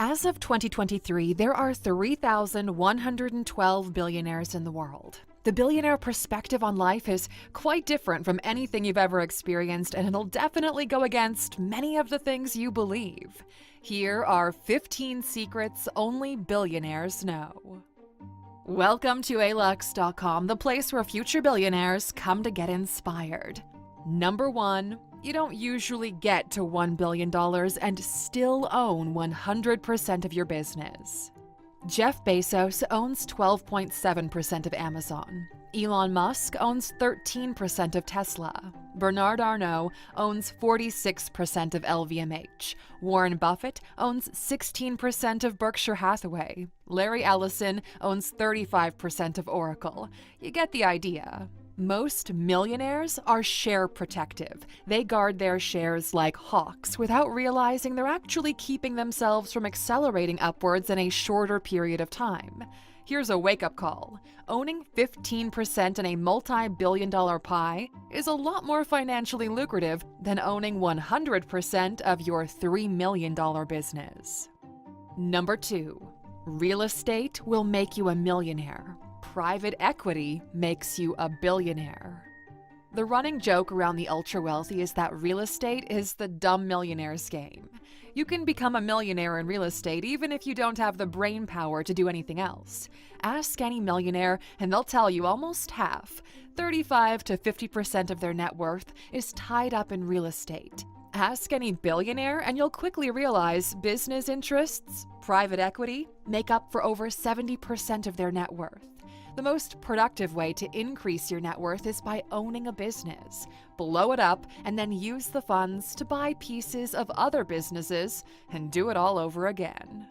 As of 2023, there are 3,112 billionaires in the world. The billionaire perspective on life is quite different from anything you've ever experienced, and it'll definitely go against many of the things you believe. Here are 15 secrets only billionaires know. Welcome to alux.com, the place where future billionaires come to get inspired. Number 1. You don't usually get to $1 billion and still own 100% of your business. Jeff Bezos owns 12.7% of Amazon. Elon Musk owns 13% of Tesla. Bernard Arnault owns 46% of LVMH. Warren Buffett owns 16% of Berkshire Hathaway. Larry Ellison owns 35% of Oracle. You get the idea. Most millionaires are share protective. They guard their shares like hawks without realizing they're actually keeping themselves from accelerating upwards in a shorter period of time. Here's a wake-up call. Owning 15% in a multi-billion-dollar pie is a lot more financially lucrative than owning 100% of your $3 million business. Number 2. Real estate will make you a millionaire. Private equity makes you a billionaire. The running joke around the ultra-wealthy is that real estate is the dumb millionaire's game. You can become a millionaire in real estate even if you don't have the brain power to do anything else. Ask any millionaire and they'll tell you almost half, 35 to 50% of their net worth is tied up in real estate. Ask any billionaire and you'll quickly realize business interests, private equity, make up for over 70% of their net worth. The most productive way to increase your net worth is by owning a business. Blow it up and then use the funds to buy pieces of other businesses and do it all over again.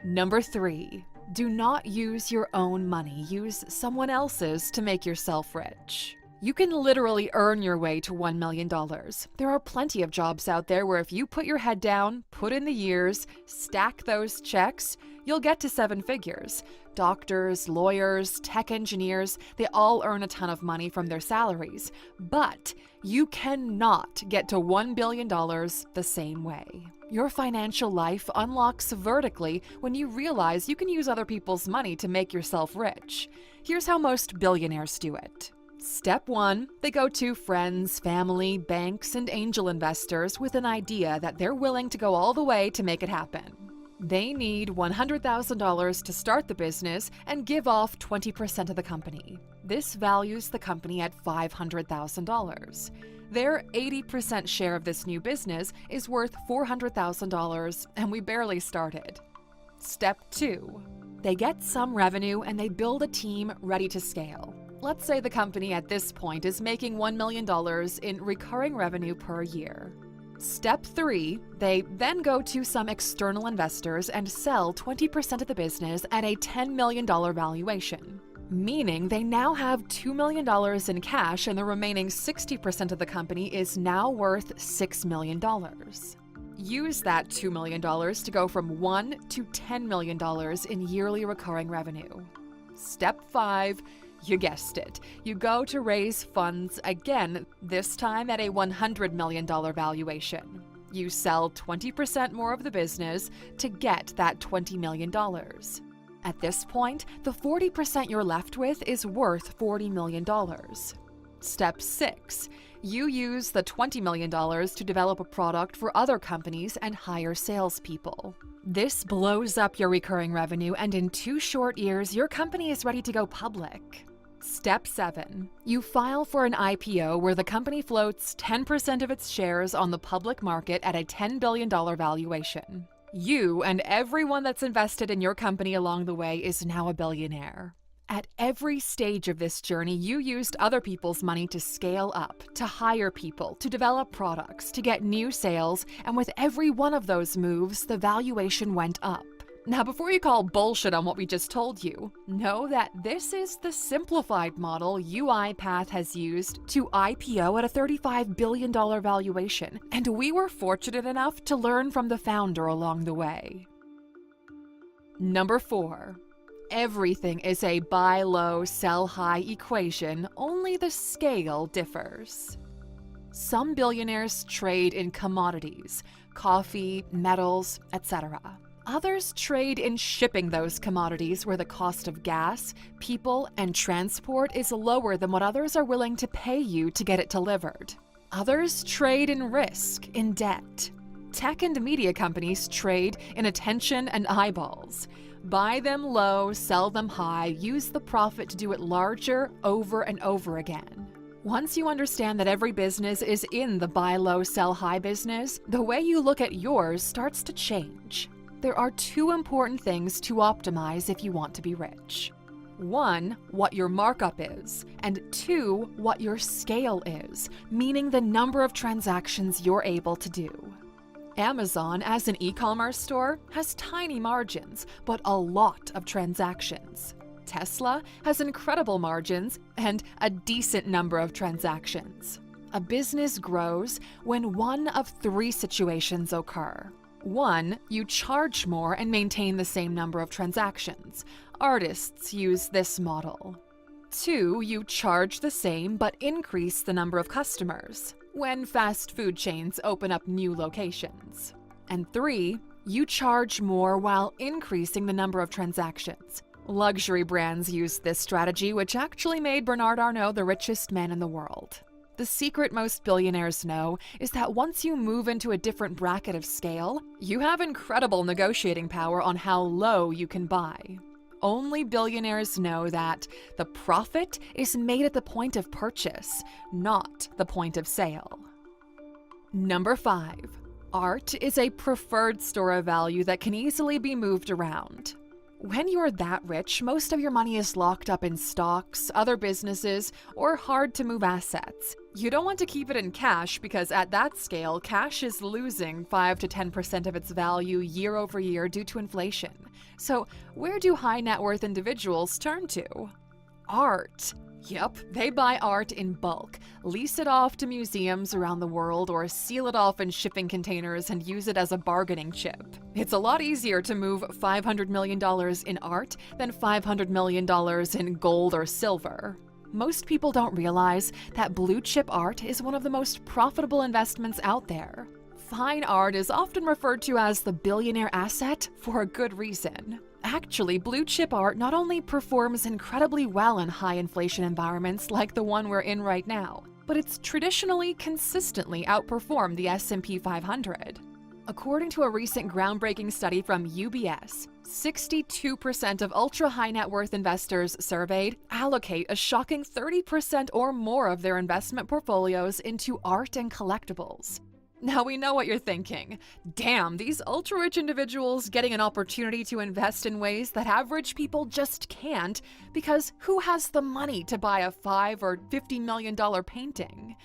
Number 3. Do not use your own money. Use someone else's to make yourself rich. You can literally earn your way to $1 million. There are plenty of jobs out there where if you put your head down, put in the years, stack those checks, you'll get to 7 figures. Doctors, lawyers, tech engineers, they all earn a ton of money from their salaries. But you cannot get to $1 billion the same way. Your financial life unlocks vertically when you realize you can use other people's money to make yourself rich. Here's how most billionaires do it. Step 1, they go to friends, family, banks, and angel investors with an idea that they're willing to go all the way to make it happen. They need $100,000 to start the business and give off 20% of the company. This values the company at $500,000. Their 80% share of this new business is worth $400,000, and we barely started. Step 2, they get some revenue and they build a team ready to scale. Let's say the company at this point is making $1 million in recurring revenue per year. Step 3, they then go to some external investors and sell 20% of the business at a $10 million valuation, meaning they now have $2 million in cash and the remaining 60% of the company is now worth $6 million. Use that $2 million to go from $1 to $10 million in yearly recurring revenue. Step 5, you guessed it. You go to raise funds again, this time at a $100 million valuation. You sell 20% more of the business to get that $20 million. At this point, the 40% you're left with is worth $40 million. Step 6. You use the $20 million to develop a product for other companies and hire salespeople. This blows up your recurring revenue, and in 2 short years, your company is ready to go public. Step 7. You file for an IPO where the company floats 10% of its shares on the public market at a $10 billion valuation. You and everyone that's invested in your company along the way is now a billionaire. At every stage of this journey, you used other people's money to scale up, to hire people, to develop products, to get new sales, and with every one of those moves, the valuation went up. Now, before you call bullshit on what we just told you, know that this is the simplified model UiPath has used to IPO at a $35 billion valuation, and we were fortunate enough to learn from the founder along the way. Number 4. Everything is a buy low, sell high equation, only the scale differs. Some billionaires trade in commodities, coffee, metals, etc. Others trade in shipping those commodities where the cost of gas, people, and transport is lower than what others are willing to pay you to get it delivered. Others trade in risk, in debt. Tech and media companies trade in attention and eyeballs. Buy them low, sell them high, use the profit to do it larger over and over again. Once you understand that every business is in the buy low, sell high business, the way you look at yours starts to change. There are two important things to optimize if you want to be rich. One, what your markup is, and two, what your scale is, meaning the number of transactions you're able to do. Amazon, as an e-commerce store, has tiny margins, but a lot of transactions. Tesla has incredible margins and a decent number of transactions. A business grows when one of three situations occur. One, you charge more and maintain the same number of transactions. Artists use this model. Two, you charge the same but increase the number of customers when fast food chains open up new locations. And three, you charge more while increasing the number of transactions. Luxury brands use this strategy, which actually made Bernard Arnault the richest man in the world. The secret most billionaires know is that once you move into a different bracket of scale, you have incredible negotiating power on how low you can buy. Only billionaires know that the profit is made at the point of purchase, not the point of sale. Number 5. Art is a preferred store of value that can easily be moved around. When you're that rich, most of your money is locked up in stocks, other businesses, or hard-to-move assets. You don't want to keep it in cash because at that scale, cash is losing 5 to 10% of its value year over year due to inflation. So where do high-net-worth individuals turn to? Art. Yep, they buy art in bulk, lease it off to museums around the world, or seal it off in shipping containers and use it as a bargaining chip. It's a lot easier to move $500 million in art than $500 million in gold or silver. Most people don't realize that blue chip art is one of the most profitable investments out there. Fine art is often referred to as the billionaire asset for a good reason. Actually, blue chip art not only performs incredibly well in high inflation environments like the one we're in right now, but it's traditionally consistently outperformed the S&P 500. According to a recent groundbreaking study from UBS, 62% of ultra-high net worth investors surveyed allocate a shocking 30% or more of their investment portfolios into art and collectibles. Now we know what you're thinking. Damn, these ultra-rich individuals getting an opportunity to invest in ways that average people just can't, because who has the money to buy a $5 or $50 million painting?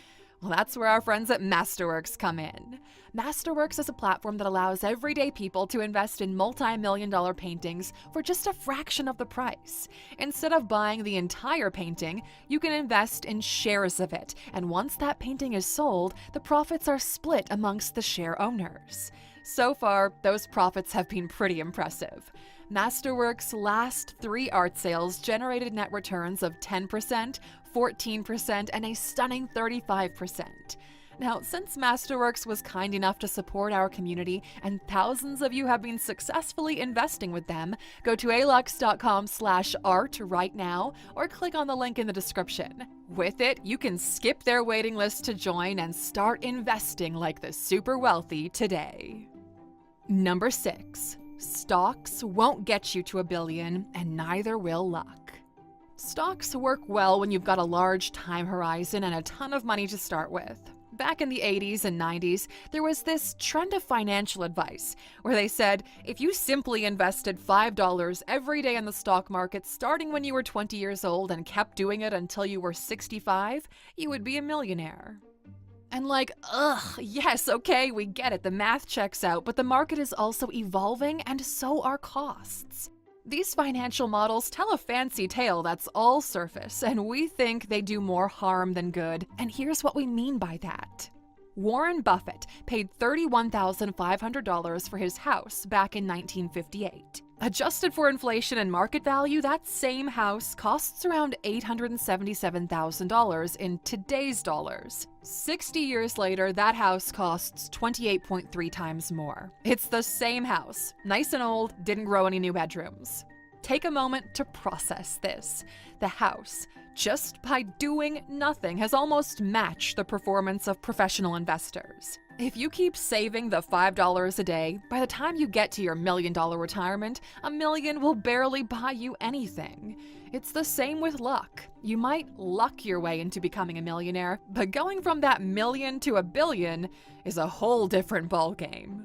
Well, that's where our friends at Masterworks come in. Masterworks is a platform that allows everyday people to invest in multi-million-dollar paintings for just a fraction of the price. Instead of buying the entire painting, you can invest in shares of it, and once that painting is sold, the profits are split amongst the share owners. So far, those profits have been pretty impressive. Masterworks' last 3 art sales generated net returns of 10%, 14%, and a stunning 35%. Now, since Masterworks was kind enough to support our community and thousands of you have been successfully investing with them, go to alux.com/art right now or click on the link in the description. With it, you can skip their waiting list to join and start investing like the super wealthy today. Number 6. Stocks won't get you to $1 billion, and neither will luck. Stocks work well when you've got a large time horizon and a ton of money to start with. Back in the 80s and 90s, there was this trend of financial advice where they said if you simply invested $5 every day in the stock market starting when you were 20 years old and kept doing it until you were 65, you would be a millionaire. And yes, okay, we get it, the math checks out, but the market is also evolving and so are costs. These financial models tell a fancy tale that's all surface, and we think they do more harm than good, and here's what we mean by that. Warren Buffett paid $31,500 for his house back in 1958. Adjusted for inflation and market value, that same house costs around $877,000 in today's dollars. 60 years later, that house costs 28.3 times more. It's the same house, nice and old, didn't grow any new bedrooms. Take a moment to process this. The house, just by doing nothing, has almost matched the performance of professional investors. If you keep saving the $5 a day, by the time you get to your $1 million retirement, $1 million will barely buy you anything. It's the same with luck. You might luck your way into becoming a millionaire, but going from that million to $1 billion is a whole different ballgame.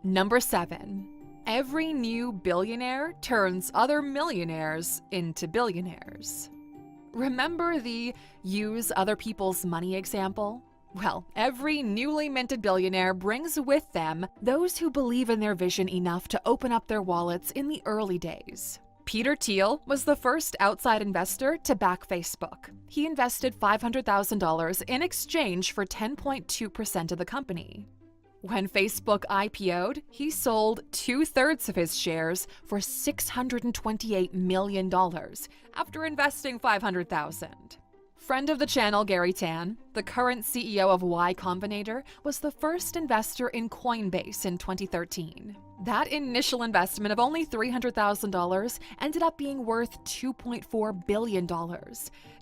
Number 7. Every new billionaire turns other millionaires into billionaires. Remember the use other people's money example? Well, every newly minted billionaire brings with them those who believe in their vision enough to open up their wallets in the early days. Peter Thiel was the first outside investor to back Facebook. He invested $500,000 in exchange for 10.2% of the company. When Facebook IPO'd, he sold 2/3 of his shares for $628 million after investing $500,000. Friend of the channel Gary Tan, the current CEO of Y Combinator, was the first investor in Coinbase in 2013. That initial investment of only $300,000 ended up being worth $2.4 billion.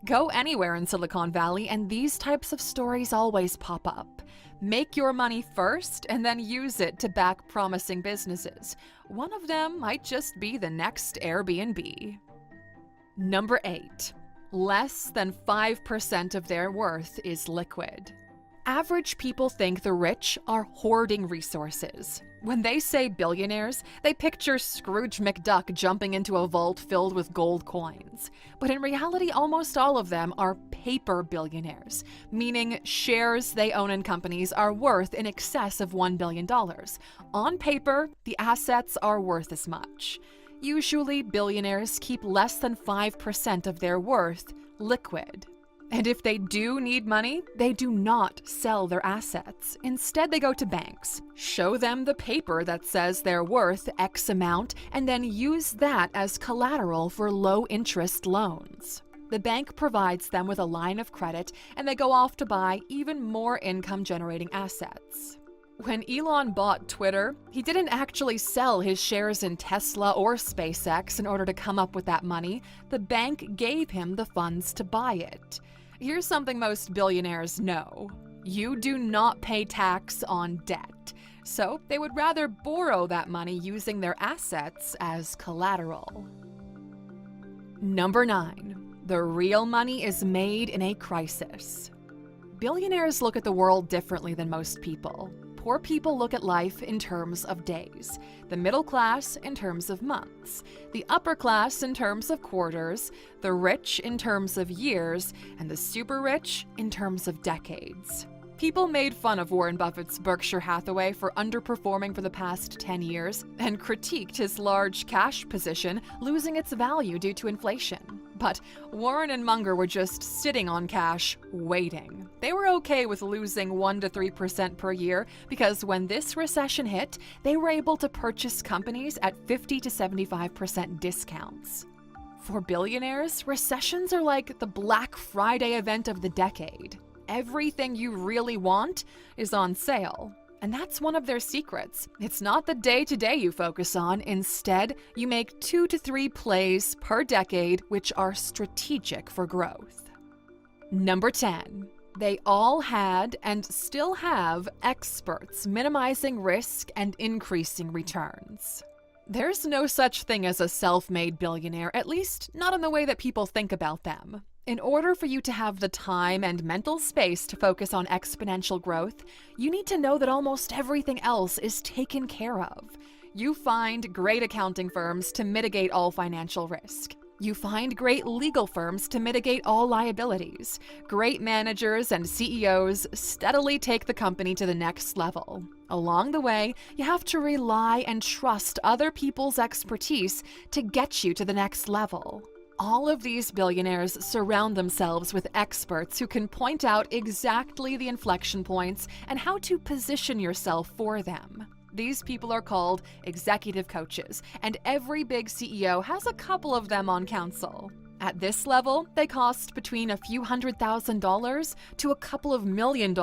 Go anywhere in Silicon Valley and these types of stories always pop up. Make your money first and then use it to back promising businesses. One of them might just be the next Airbnb. Number 8. Less than 5% of their worth is liquid. Average people think the rich are hoarding resources. When they say billionaires, they picture Scrooge McDuck jumping into a vault filled with gold coins. But in reality, almost all of them are paper billionaires, meaning shares they own in companies are worth in excess of $1 billion. On paper, the assets are worth as much. Usually, billionaires keep less than 5% of their worth liquid. And if they do need money, they do not sell their assets. Instead, they go to banks, show them the paper that says they're worth X amount, and then use that as collateral for low-interest loans. The bank provides them with a line of credit, and they go off to buy even more income-generating assets. When Elon bought Twitter, he didn't actually sell his shares in Tesla or SpaceX in order to come up with that money. The bank gave him the funds to buy it. Here's something most billionaires know. You do not pay tax on debt. So they would rather borrow that money using their assets as collateral. Number 9. The real money is made in a crisis. Billionaires look at the world differently than most people. Poor people look at life in terms of days, the middle class in terms of months, the upper class in terms of quarters, the rich in terms of years, and the super rich in terms of decades. People made fun of Warren Buffett's Berkshire Hathaway for underperforming for the past 10 years and critiqued his large cash position losing its value due to inflation. But Warren and Munger were just sitting on cash, waiting. They were okay with losing 1 to 3% per year because when this recession hit, they were able to purchase companies at 50 to 75% discounts. For billionaires, recessions are like the Black Friday event of the decade. Everything you really want is on sale. And that's one of their secrets. It's not the day-to-day you focus on. Instead, you make 2 to 3 plays per decade which are strategic for growth. Number 10. They all had and still have experts minimizing risk and increasing returns. There's no such thing as a self-made billionaire, at least not in the way that people think about them. In order for you to have the time and mental space to focus on exponential growth, you need to know that almost everything else is taken care of. You find great accounting firms to mitigate all financial risk. You find great legal firms to mitigate all liabilities. Great managers and CEOs steadily take the company to the next level. Along the way, you have to rely and trust other people's expertise to get you to the next level. All of these billionaires surround themselves with experts who can point out exactly the inflection points and how to position yourself for them. These people are called executive coaches, and every big CEO has a couple of them on council. At this level, they cost between a few $100,000 to a couple of $1 million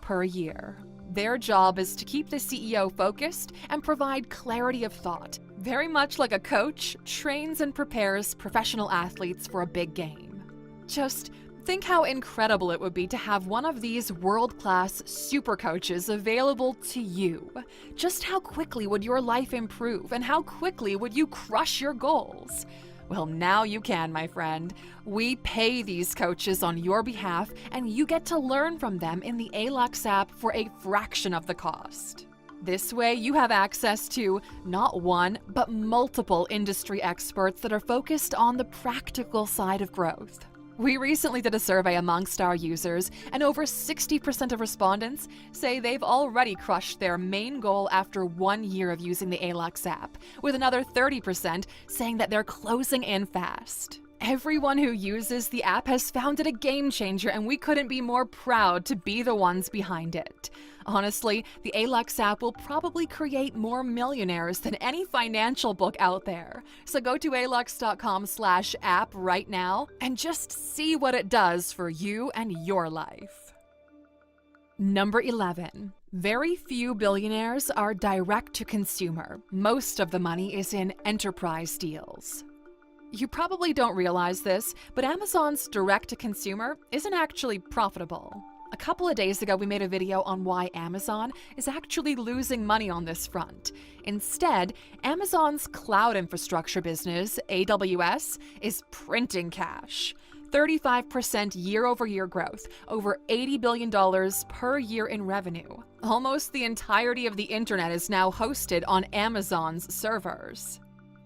per year. Their job is to keep the CEO focused and provide clarity of thought. Very much like a coach trains and prepares professional athletes for a big game. Just think how incredible it would be to have one of these world-class super coaches available to you. Just how quickly would your life improve, and how quickly would you crush your goals? Well, now you can, my friend. We pay these coaches on your behalf, and you get to learn from them in the ALUX app for a fraction of the cost. This way, you have access to not one, but multiple industry experts that are focused on the practical side of growth. We recently did a survey amongst our users, and over 60% of respondents say they've already crushed their main goal after 1 year of using the ALUX app, with another 30% saying that they're closing in fast. Everyone who uses the app has found it a game changer, and we couldn't be more proud to be the ones behind it. Honestly, the ALUX app will probably create more millionaires than any financial book out there. So go to alux.com/app right now and just see what it does for you and your life. Number 11. Very few billionaires are direct to consumer. Most of the money is in enterprise deals. You probably don't realize this, but Amazon's direct-to-consumer isn't actually profitable. A couple of days ago, we made a video on why Amazon is actually losing money on this front. Instead, Amazon's cloud infrastructure business, AWS, is printing cash. 35% year-over-year growth, over $80 billion per year in revenue. Almost the entirety of the internet is now hosted on Amazon's servers.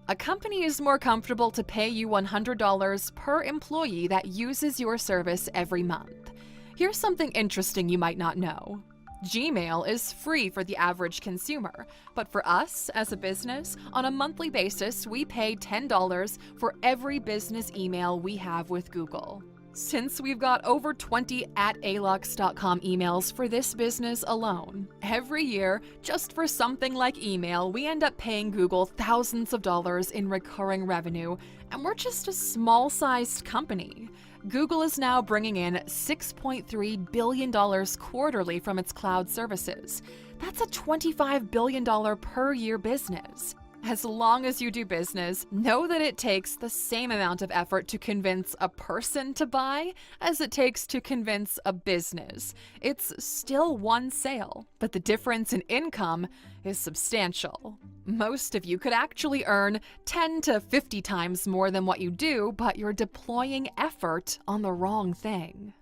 A company is more comfortable to pay you $100 per employee that uses your service every month. Here's something interesting you might not know. Gmail is free for the average consumer, but for us as a business, on a monthly basis, we pay $10 for every business email we have with Google. Since we've got over 20 @alux.com emails for this business alone, every year, just for something like email, we end up paying Google thousands of dollars in recurring revenue, and we're just a small-sized company. Google is now bringing in $6.3 billion quarterly from its cloud services. That's a $25 billion per year business. As long as you do business, know that it takes the same amount of effort to convince a person to buy as it takes to convince a business. It's still one sale, but the difference in income is substantial. Most of you could actually earn 10 to 50 times more than what you do, but you're deploying effort on the wrong thing.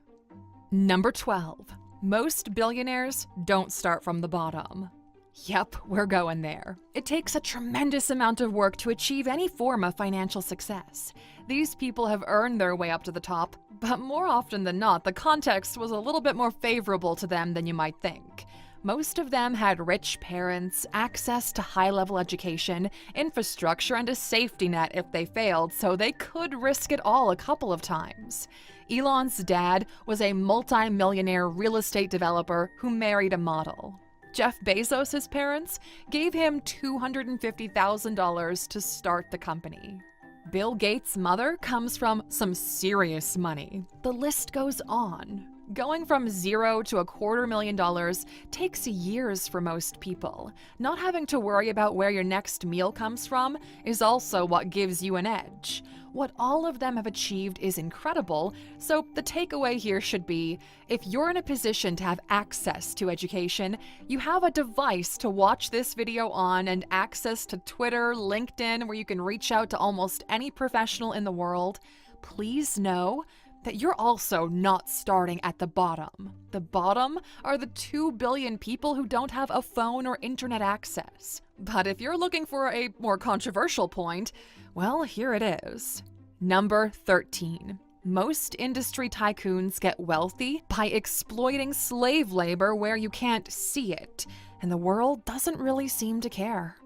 Number 12. Most billionaires don't start from the bottom. Yep, we're going there. It takes a tremendous amount of work to achieve any form of financial success. These people have earned their way up to the top, but more often than not, the context was a little bit more favorable to them than you might think. Most of them had rich parents, access to high-level education, infrastructure, and a safety net if they failed, so they could risk it all a couple of times. Elon's dad was a multi-millionaire real estate developer who married a model. Jeff Bezos' parents gave him $250,000 to start the company. Bill Gates' mother comes from some serious money. The list goes on. Going from $0 to $250,000 takes years for most people. Not having to worry about where your next meal comes from is also what gives you an edge. What all of them have achieved is incredible, so the takeaway here should be, if you're in a position to have access to education, you have a device to watch this video on and access to Twitter, LinkedIn, where you can reach out to almost any professional in the world, please know that you're also not starting at the bottom. The bottom are the 2 billion people who don't have a phone or internet access. But if you're looking for a more controversial point, well, here it is. Number 13. Most industry tycoons get wealthy by exploiting slave labor where you can't see it, and the world doesn't really seem to care.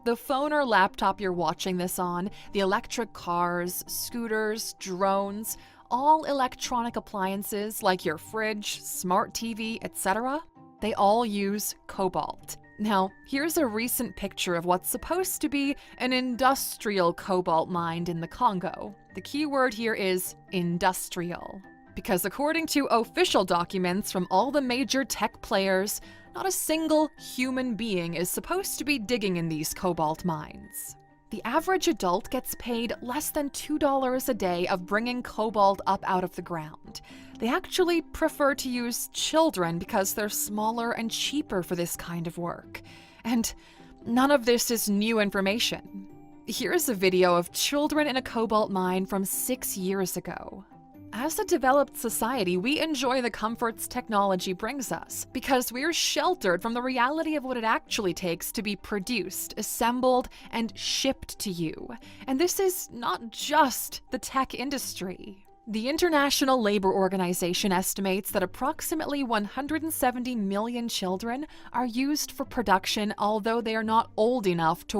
The phone or laptop you're watching this on, the electric cars, scooters, drones, all electronic appliances like your fridge, smart TV, etc., they all use cobalt. Now, here's a recent picture of what's supposed to be an industrial cobalt mine in the Congo. The key word here is industrial. Because according to official documents from all the major tech players, not a single human being is supposed to be digging in these cobalt mines. The average adult gets paid less than $2 a day of bringing cobalt up out of the ground. They actually prefer to use children because they're smaller and cheaper for this kind of work. And none of this is new information. Here's a video of children in a cobalt mine from 6 years ago. As a developed society, we enjoy the comforts technology brings us because we're sheltered from the reality of what it actually takes to be produced, assembled, and shipped to you. And this is not just the tech industry. The International Labor Organization estimates that approximately 170 million children are used for production, although they are not old enough to